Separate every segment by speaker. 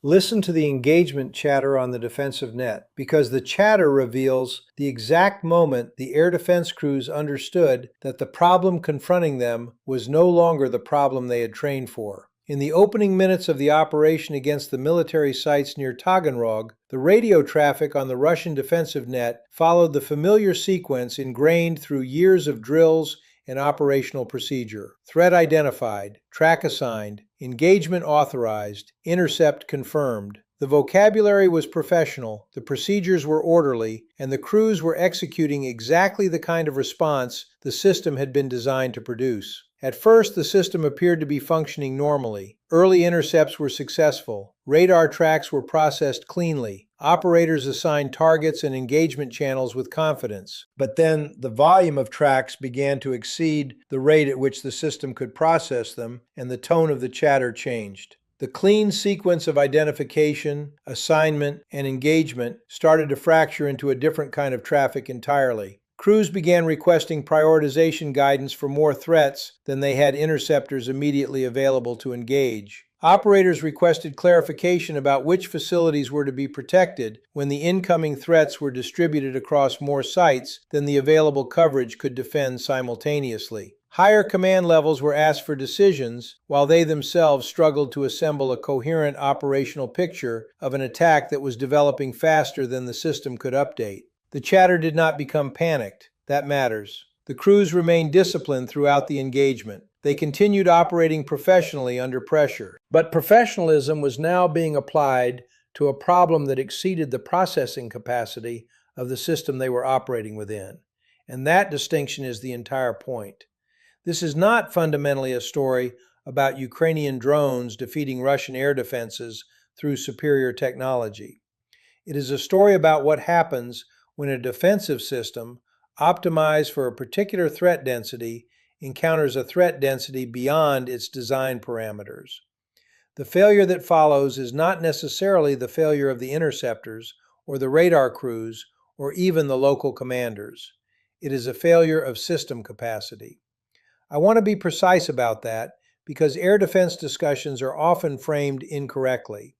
Speaker 1: Listen to the engagement chatter on the defensive net, because the chatter reveals the exact moment the air defense crews understood that the problem confronting them was no longer the problem they had trained for. In the opening minutes of the operation against the military sites near Taganrog, the radio traffic on the Russian defensive net followed the familiar sequence ingrained through years of drills and operational procedure. Threat identified, track assigned, engagement authorized, intercept confirmed. The vocabulary was professional, the procedures were orderly, and the crews were executing exactly the kind of response the system had been designed to produce. At first, the system appeared to be functioning normally. Early intercepts were successful. Radar tracks were processed cleanly. Operators assigned targets and engagement channels with confidence. But then the volume of tracks began to exceed the rate at which the system could process them, and the tone of the chatter changed. The clean sequence of identification, assignment, and engagement started to fracture into a different kind of traffic entirely. Crews began requesting prioritization guidance for more threats than they had interceptors immediately available to engage. Operators requested clarification about which facilities were to be protected when the incoming threats were distributed across more sites than the available coverage could defend simultaneously. Higher command levels were asked for decisions, while they themselves struggled to assemble a coherent operational picture of an attack that was developing faster than the system could update. The chatter did not become panicked. That matters. The crews remained disciplined throughout the engagement. They continued operating professionally under pressure. But professionalism was now being applied to a problem that exceeded the processing capacity of the system they were operating within. And that distinction is the entire point. This is not fundamentally a story about Ukrainian drones defeating Russian air defenses through superior technology. It is a story about what happens when a defensive system, optimized for a particular threat density, encounters a threat density beyond its design parameters. The failure that follows is not necessarily the failure of the interceptors, or the radar crews, or even the local commanders. It is a failure of system capacity. I want to be precise about that because air defense discussions are often framed incorrectly.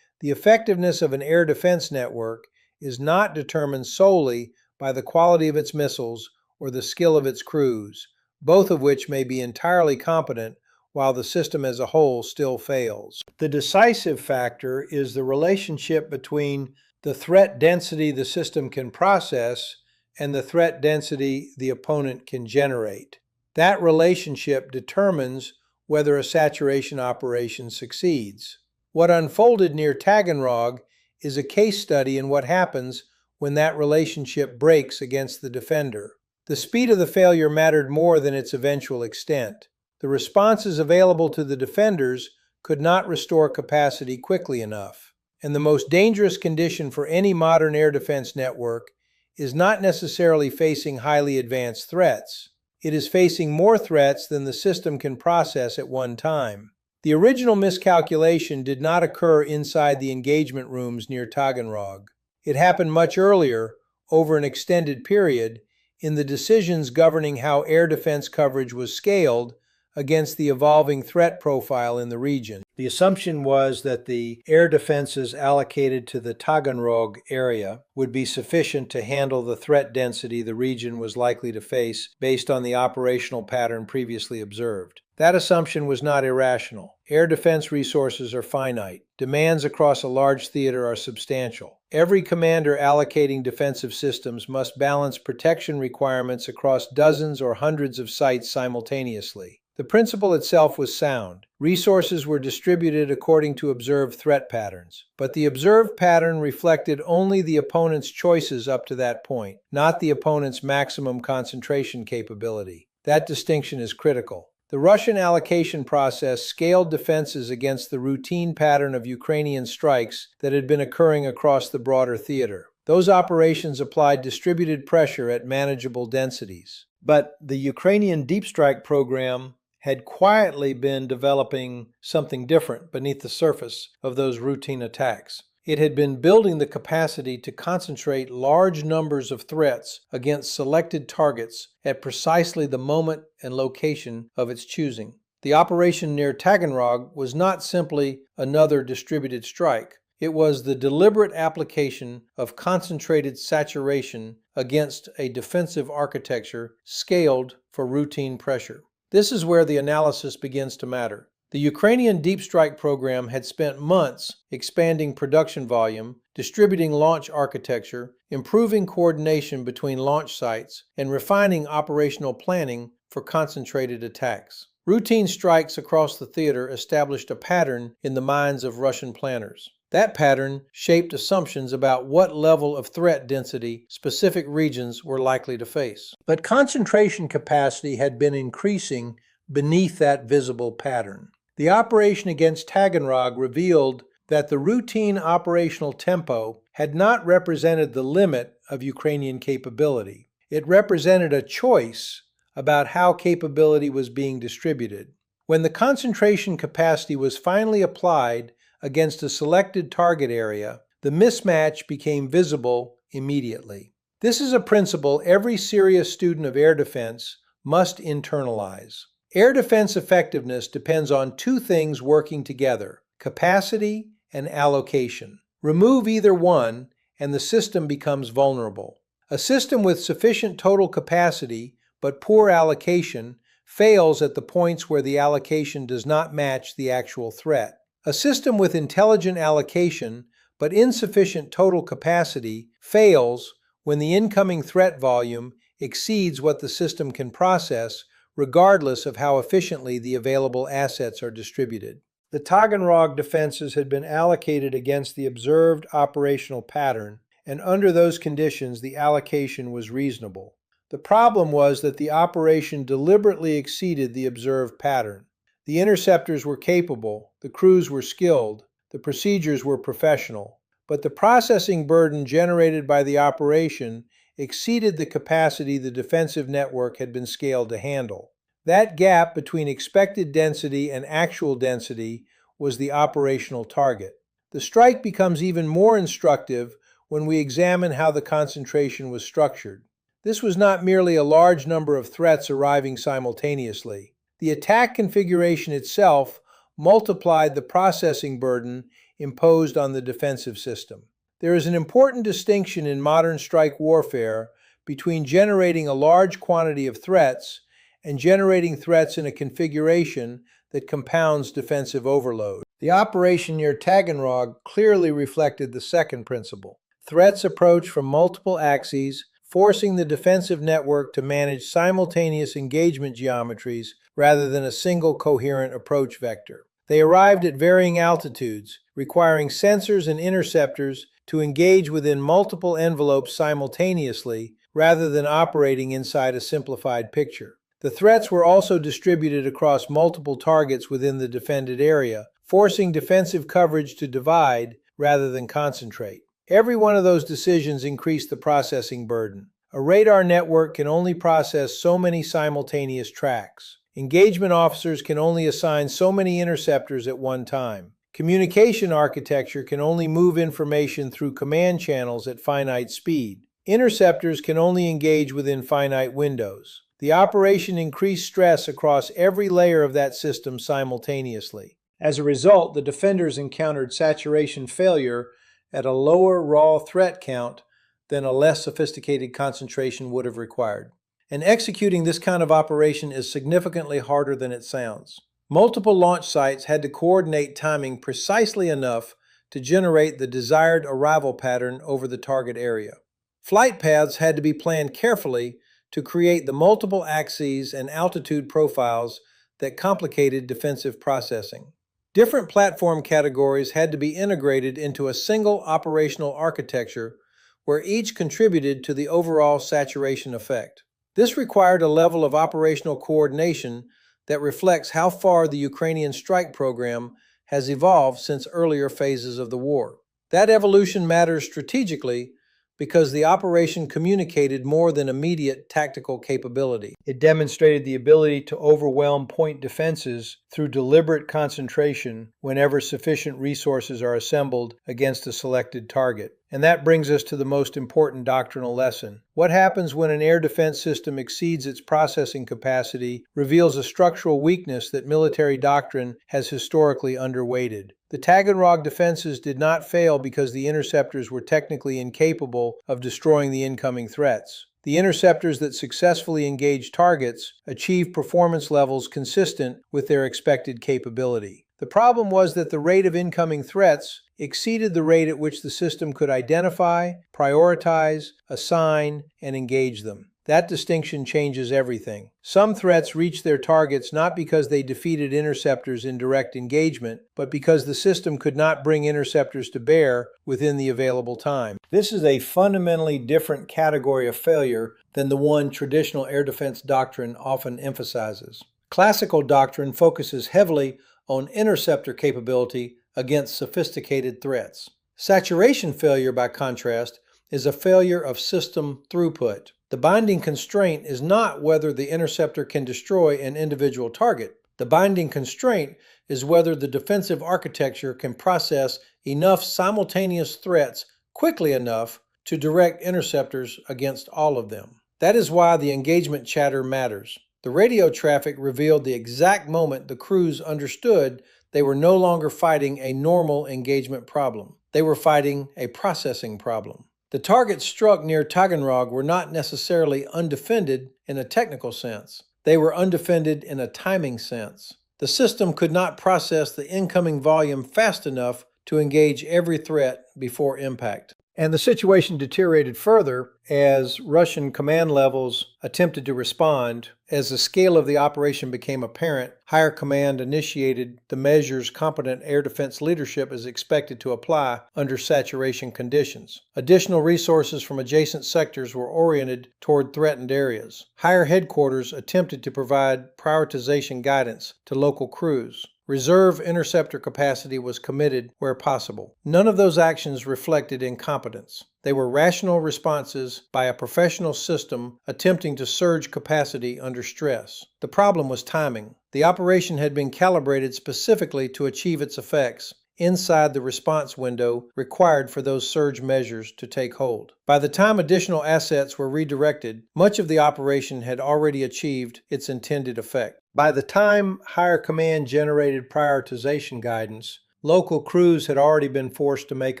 Speaker 1: The effectiveness of an air defense network is not determined solely by the quality of its missiles or the skill of its crews, both of which may be entirely competent while the system as a whole still fails. The decisive factor is the relationship between the threat density the system can process and the threat density the opponent can generate. That relationship determines whether a saturation operation succeeds. What unfolded near Taganrog is a case study in what happens when that relationship breaks against the defender. The speed of the failure mattered more than its eventual extent. The responses available to the defenders could not restore capacity quickly enough. And the most dangerous condition for any modern air defense network is not necessarily facing highly advanced threats. It is facing more threats than the system can process at one time. The original miscalculation did not occur inside the engagement rooms near Taganrog. It happened much earlier, over an extended period, in the decisions governing how air defense coverage was scaled against the evolving threat profile in the region. The assumption was that the air defenses allocated to the Taganrog area would be sufficient to handle the threat density the region was likely to face based on the operational pattern previously observed. That assumption was not irrational. Air defense resources are finite. Demands across a large theater are substantial. Every commander allocating defensive systems must balance protection requirements across dozens or hundreds of sites simultaneously. The principle itself was sound. Resources were distributed according to observed threat patterns. But the observed pattern reflected only the opponent's choices up to that point, not the opponent's maximum concentration capability. That distinction is critical. The Russian allocation process scaled defenses against the routine pattern of Ukrainian strikes that had been occurring across the broader theater. Those operations applied distributed pressure at manageable densities. But the Ukrainian deep strike program had quietly been developing something different beneath the surface of those routine attacks. It had been building the capacity to concentrate large numbers of threats against selected targets at precisely the moment and location of its choosing. The operation near Taganrog was not simply another distributed strike. It was the deliberate application of concentrated saturation against a defensive architecture scaled for routine pressure. This is where the analysis begins to matter. The Ukrainian deep strike program had spent months expanding production volume, distributing launch architecture, improving coordination between launch sites, and refining operational planning for concentrated attacks. Routine strikes across the theater established a pattern in the minds of Russian planners. That pattern shaped assumptions about what level of threat density specific regions were likely to face. But concentration capacity had been increasing beneath that visible pattern. The operation against Taganrog revealed that the routine operational tempo had not represented the limit of Ukrainian capability. It represented a choice about how capability was being distributed. When the concentration capacity was finally applied against a selected target area, the mismatch became visible immediately. This is a principle every serious student of air defense must internalize. Air defense effectiveness depends on two things working together: capacity and allocation. Remove either one, and the system becomes vulnerable. A system with sufficient total capacity but poor allocation fails at the points where the allocation does not match the actual threat. A system with intelligent allocation but insufficient total capacity fails when the incoming threat volume exceeds what the system can process, regardless of how efficiently the available assets are distributed. The Taganrog defenses had been allocated against the observed operational pattern, and under those conditions the allocation was reasonable. The problem was that the operation deliberately exceeded the observed pattern. The interceptors were capable, the crews were skilled, the procedures were professional, but the processing burden generated by the operation exceeded the capacity the defensive network had been scaled to handle. That gap between expected density and actual density was the operational target. The strike becomes even more instructive when we examine how the concentration was structured. This was not merely a large number of threats arriving simultaneously. The attack configuration itself multiplied the processing burden imposed on the defensive system. There is an important distinction in modern strike warfare between generating a large quantity of threats and generating threats in a configuration that compounds defensive overload. The operation near Taganrog clearly reflected the second principle. Threats approach from multiple axes, forcing the defensive network to manage simultaneous engagement geometries rather than a single coherent approach vector. They arrived at varying altitudes, requiring sensors and interceptors to engage within multiple envelopes simultaneously rather than operating inside a simplified picture. The threats were also distributed across multiple targets within the defended area, forcing defensive coverage to divide rather than concentrate. Every one of those decisions increased the processing burden. A radar network can only process so many simultaneous tracks. Engagement officers can only assign so many interceptors at one time. Communication architecture can only move information through command channels at finite speed. Interceptors can only engage within finite windows. The operation increased stress across every layer of that system simultaneously. As a result, the defenders encountered saturation failure at a lower raw threat count than a less sophisticated concentration would have required. And executing this kind of operation is significantly harder than it sounds. Multiple launch sites had to coordinate timing precisely enough to generate the desired arrival pattern over the target area. Flight paths had to be planned carefully to create the multiple axes and altitude profiles that complicated defensive processing. Different platform categories had to be integrated into a single operational architecture where each contributed to the overall saturation effect. This required a level of operational coordination that reflects how far the Ukrainian strike program has evolved since earlier phases of the war. That evolution matters strategically because the operation communicated more than immediate tactical capability. It demonstrated the ability to overwhelm point defenses through deliberate concentration whenever sufficient resources are assembled against a selected target. And that brings us to the most important doctrinal lesson. What happens when an air defense system exceeds its processing capacity reveals a structural weakness that military doctrine has historically underweighted. The Taganrog defenses did not fail because the interceptors were technically incapable of destroying the incoming threats. The interceptors that successfully engaged targets achieved performance levels consistent with their expected capability. The problem was that the rate of incoming threats exceeded the rate at which the system could identify, prioritize, assign, and engage them. That distinction changes everything. Some threats reached their targets not because they defeated interceptors in direct engagement, but because the system could not bring interceptors to bear within the available time. This is a fundamentally different category of failure than the one traditional air defense doctrine often emphasizes. Classical doctrine focuses heavily on interceptor capability against sophisticated threats. Saturation failure, by contrast, is a failure of system throughput. The binding constraint is not whether the interceptor can destroy an individual target. The binding constraint is whether the defensive architecture can process enough simultaneous threats quickly enough to direct interceptors against all of them. That is why the engagement chatter matters. The radio traffic revealed the exact moment the crews understood they were no longer fighting a normal engagement problem. They were fighting a processing problem. The targets struck near Taganrog were not necessarily undefended in a technical sense. They were undefended in a timing sense. The system could not process the incoming volume fast enough to engage every threat before impact. And the situation deteriorated further as Russian command levels attempted to respond. As the scale of the operation became apparent, higher command initiated the measures competent air defense leadership is expected to apply under saturation conditions. Additional resources from adjacent sectors were oriented toward threatened areas. Higher headquarters attempted to provide prioritization guidance to local crews. Reserve interceptor capacity was committed where possible. None of those actions reflected incompetence. They were rational responses by a professional system attempting to surge capacity under stress. The problem was timing. The operation had been calibrated specifically to achieve its effects inside the response window required for those surge measures to take hold. By the time additional assets were redirected, much of the operation had already achieved its intended effect. By the time higher command generated prioritization guidance, local crews had already been forced to make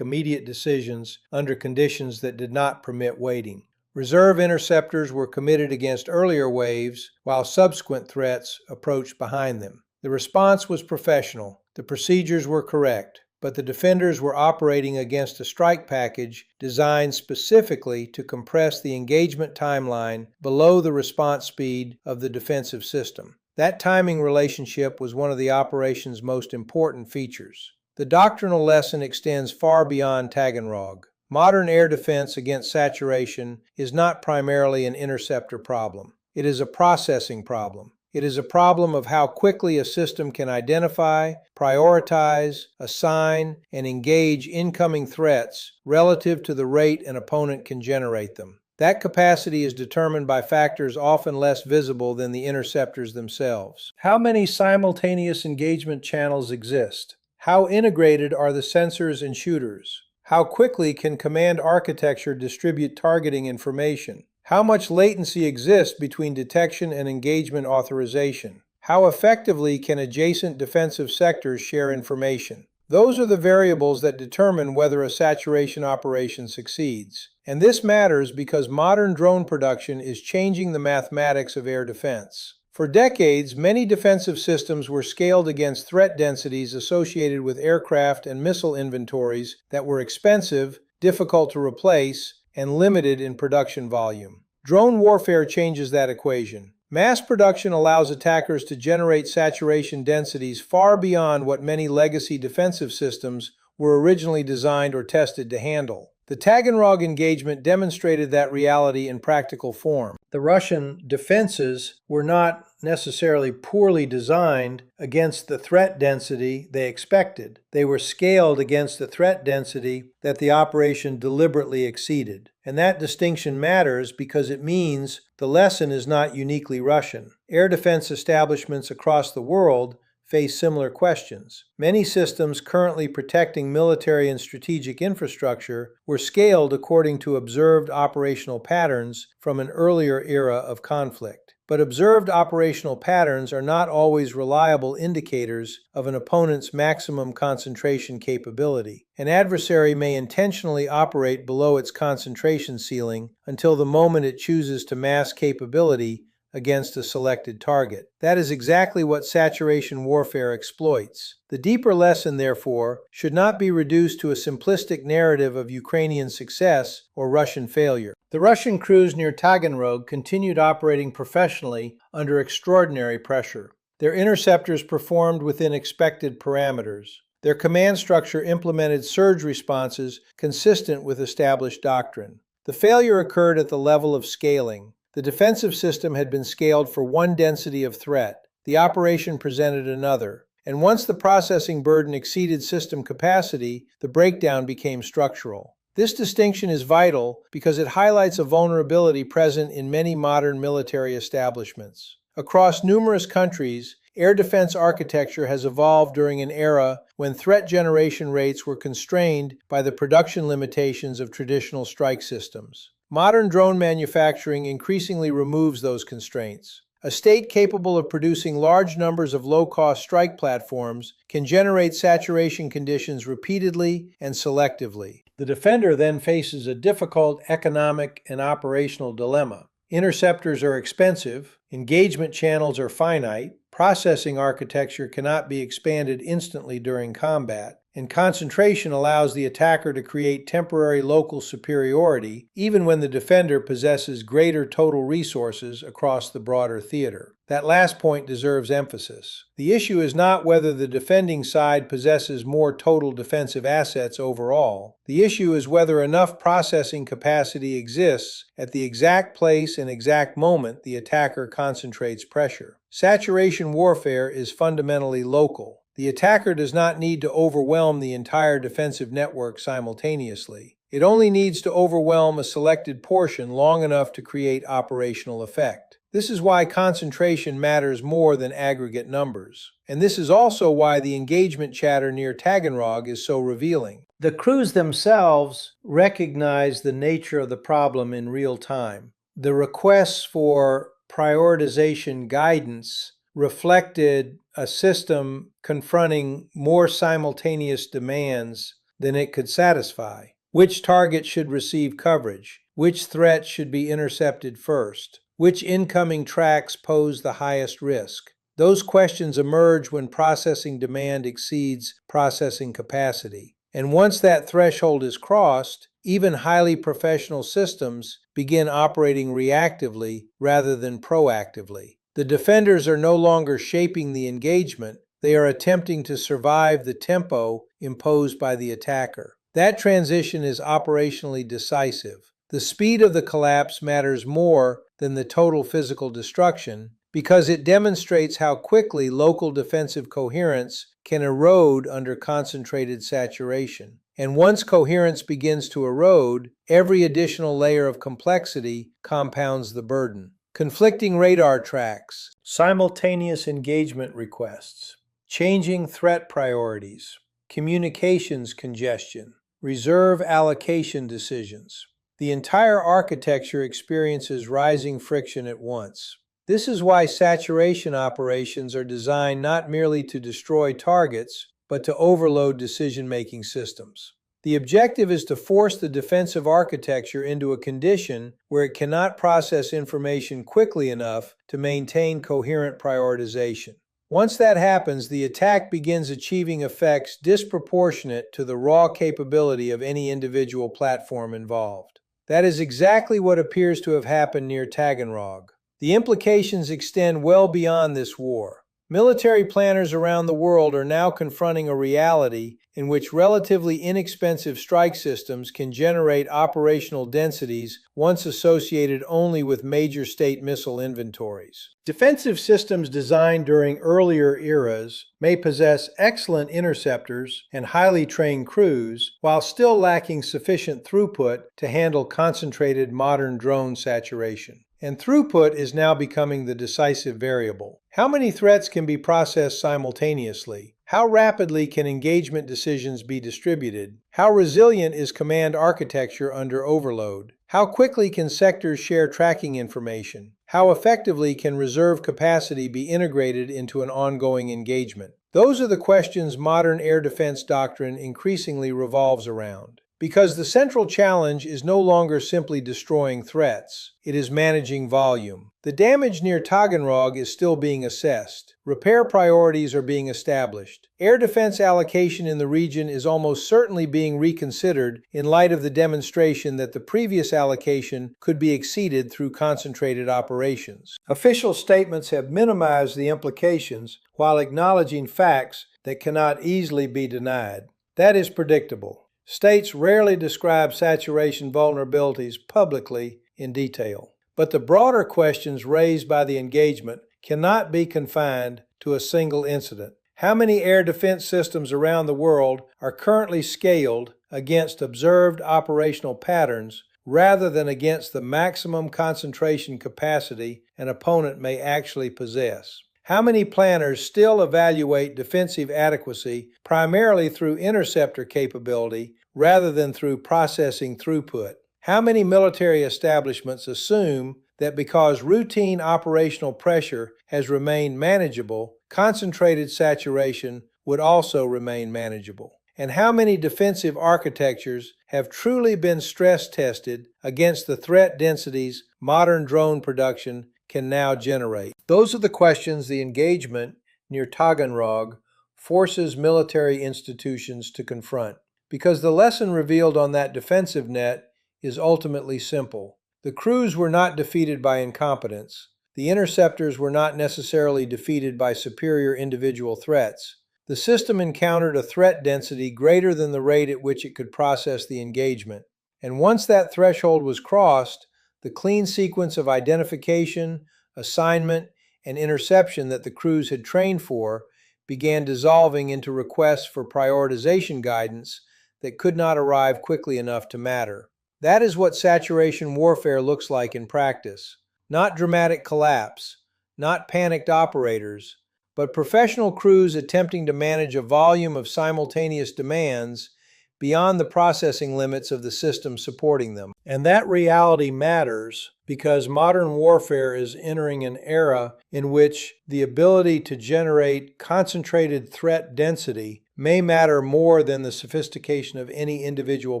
Speaker 1: immediate decisions under conditions that did not permit waiting. Reserve interceptors were committed against earlier waves, while subsequent threats approached behind them. The response was professional. The procedures were correct, but the defenders were operating against a strike package designed specifically to compress the engagement timeline below the response speed of the defensive system. That timing relationship was one of the operation's most important features. The doctrinal lesson extends far beyond Taganrog. Modern air defense against saturation is not primarily an interceptor problem. It is a processing problem. It is a problem of how quickly a system can identify, prioritize, assign, and engage incoming threats relative to the rate an opponent can generate them. That capacity is determined by factors often less visible than the interceptors themselves. How many simultaneous engagement channels exist? How integrated are the sensors and shooters? How quickly can command architecture distribute targeting information? How much latency exists between detection and engagement authorization? How effectively can adjacent defensive sectors share information? Those are the variables that determine whether a saturation operation succeeds. And this matters because modern drone production is changing the mathematics of air defense. For decades, many defensive systems were scaled against threat densities associated with aircraft and missile inventories that were expensive, difficult to replace, and limited in production volume. Drone warfare changes that equation. Mass production allows attackers to generate saturation densities far beyond what many legacy defensive systems were originally designed or tested to handle. The Taganrog engagement demonstrated that reality in practical form. The Russian defenses were not necessarily poorly designed against the threat density they expected. They were scaled against the threat density that the operation deliberately exceeded. And that distinction matters because it means the lesson is not uniquely Russian. Air defense establishments across the world face similar questions. Many systems currently protecting military and strategic infrastructure were scaled according to observed operational patterns from an earlier era of conflict. But observed operational patterns are not always reliable indicators of an opponent's maximum concentration capability. An adversary may intentionally operate below its concentration ceiling until the moment it chooses to mass capability against a selected target. That is exactly what saturation warfare exploits. The deeper lesson, therefore, should not be reduced to a simplistic narrative of Ukrainian success or Russian failure. The Russian crews near Taganrog continued operating professionally under extraordinary pressure. Their interceptors performed within expected parameters. Their command structure implemented surge responses consistent with established doctrine. The failure occurred at the level of scaling. The defensive system had been scaled for one density of threat. The operation presented another. And once the processing burden exceeded system capacity, the breakdown became structural. This distinction is vital because it highlights a vulnerability present in many modern military establishments. Across numerous countries, air defense architecture has evolved during an era when threat generation rates were constrained by the production limitations of traditional strike systems. Modern drone manufacturing increasingly removes those constraints. A state capable of producing large numbers of low-cost strike platforms can generate saturation conditions repeatedly and selectively. The defender then faces a difficult economic and operational dilemma. Interceptors are expensive, engagement channels are finite, processing architecture cannot be expanded instantly during combat, and concentration allows the attacker to create temporary local superiority even when the defender possesses greater total resources across the broader theater. That last point deserves emphasis. The issue is not whether the defending side possesses more total defensive assets overall. The issue is whether enough processing capacity exists at the exact place and exact moment the attacker concentrates pressure. Saturation warfare is fundamentally local. The attacker does not need to overwhelm the entire defensive network simultaneously. It only needs to overwhelm a selected portion long enough to create operational effect. This is why concentration matters more than aggregate numbers. And this is also why the engagement chatter near Taganrog is so revealing. The crews themselves recognize the nature of the problem in real time. The requests for prioritization guidance reflected a system confronting more simultaneous demands than it could satisfy. Which target should receive coverage? Which threat should be intercepted first? Which incoming tracks pose the highest risk? Those questions emerge when processing demand exceeds processing capacity. And once that threshold is crossed, even highly professional systems begin operating reactively rather than proactively. The defenders are no longer shaping the engagement, they are attempting to survive the tempo imposed by the attacker. That transition is operationally decisive. The speed of the collapse matters more than the total physical destruction because it demonstrates how quickly local defensive coherence can erode under concentrated saturation. And once coherence begins to erode, every additional layer of complexity compounds the burden. Conflicting radar tracks, simultaneous engagement requests, changing threat priorities, communications congestion, reserve allocation decisions. The entire architecture experiences rising friction at once. This is why saturation operations are designed not merely to destroy targets, but to overload decision-making systems. The objective is to force the defensive architecture into a condition where it cannot process information quickly enough to maintain coherent prioritization. Once that happens, the attack begins achieving effects disproportionate to the raw capability of any individual platform involved. That is exactly what appears to have happened near Taganrog. The implications extend well beyond this war. Military planners around the world are now confronting a reality in which relatively inexpensive strike systems can generate operational densities once associated only with major state missile inventories. Defensive systems designed during earlier eras may possess excellent interceptors and highly trained crews, while still lacking sufficient throughput to handle concentrated modern drone saturation. and throughput is now becoming the decisive variable. How many threats can be processed simultaneously? How rapidly can engagement decisions be distributed? How resilient is command architecture under overload? How quickly can sectors share tracking information? How effectively can reserve capacity be integrated into an ongoing engagement? Those are the questions modern air defense doctrine increasingly revolves around. Because the central challenge is no longer simply destroying threats, it is managing volume. The damage near Taganrog is still being assessed. Repair priorities are being established. Air defense allocation in the region is almost certainly being reconsidered in light of the demonstration that the previous allocation could be exceeded through concentrated operations. Official statements have minimized the implications while acknowledging facts that cannot easily be denied. That is predictable. States rarely describe saturation vulnerabilities publicly in detail. But the broader questions raised by the engagement cannot be confined to a single incident. How many air defense systems around the world are currently scaled against observed operational patterns rather than against the maximum concentration capacity an opponent may actually possess? How many planners still evaluate defensive adequacy primarily through interceptor capability rather than through processing throughput? How many military establishments assume that because routine operational pressure has remained manageable, concentrated saturation would also remain manageable? And how many defensive architectures have truly been stress tested against the threat densities modern drone production can now generate? Those are the questions the engagement near Taganrog forces military institutions to confront. Because the lesson revealed on that defensive net is ultimately simple. The crews were not defeated by incompetence. The interceptors were not necessarily defeated by superior individual threats. The system encountered a threat density greater than the rate at which it could process the engagement. And once that threshold was crossed, the clean sequence of identification, assignment, and interception that the crews had trained for began dissolving into requests for prioritization guidance that could not arrive quickly enough to matter. That is what saturation warfare looks like in practice. Not dramatic collapse, not panicked operators, but professional crews attempting to manage a volume of simultaneous demands beyond the processing limits of the system supporting them. And that reality matters because modern warfare is entering an era in which the ability to generate concentrated threat density may matter more than the sophistication of any individual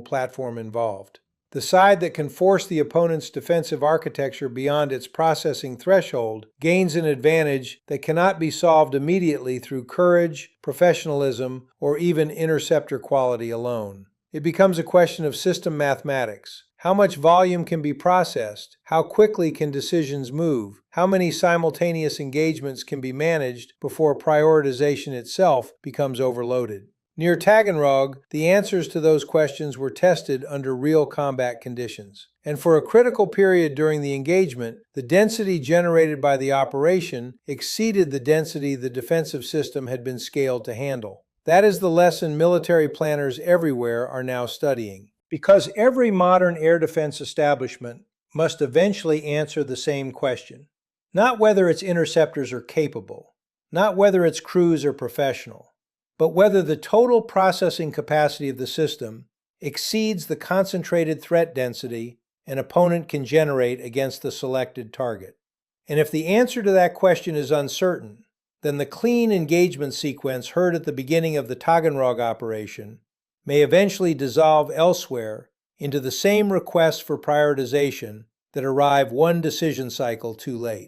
Speaker 1: platform involved. The side that can force the opponent's defensive architecture beyond its processing threshold gains an advantage that cannot be solved immediately through courage, professionalism, or even interceptor quality alone. It becomes a question of system mathematics. How much volume can be processed? How quickly can decisions move? How many simultaneous engagements can be managed before prioritization itself becomes overloaded? Near Taganrog, the answers to those questions were tested under real combat conditions. And for a critical period during the engagement, the density generated by the operation exceeded the density the defensive system had been scaled to handle. That is the lesson military planners everywhere are now studying. Because every modern air defense establishment must eventually answer the same question. Not whether its interceptors are capable, not whether its crews are professional, but whether the total processing capacity of the system exceeds the concentrated threat density an opponent can generate against the selected target. And if the answer to that question is uncertain, then the clean engagement sequence heard at the beginning of the Taganrog operation may eventually dissolve elsewhere into the same requests for prioritization that arrive one decision cycle too late.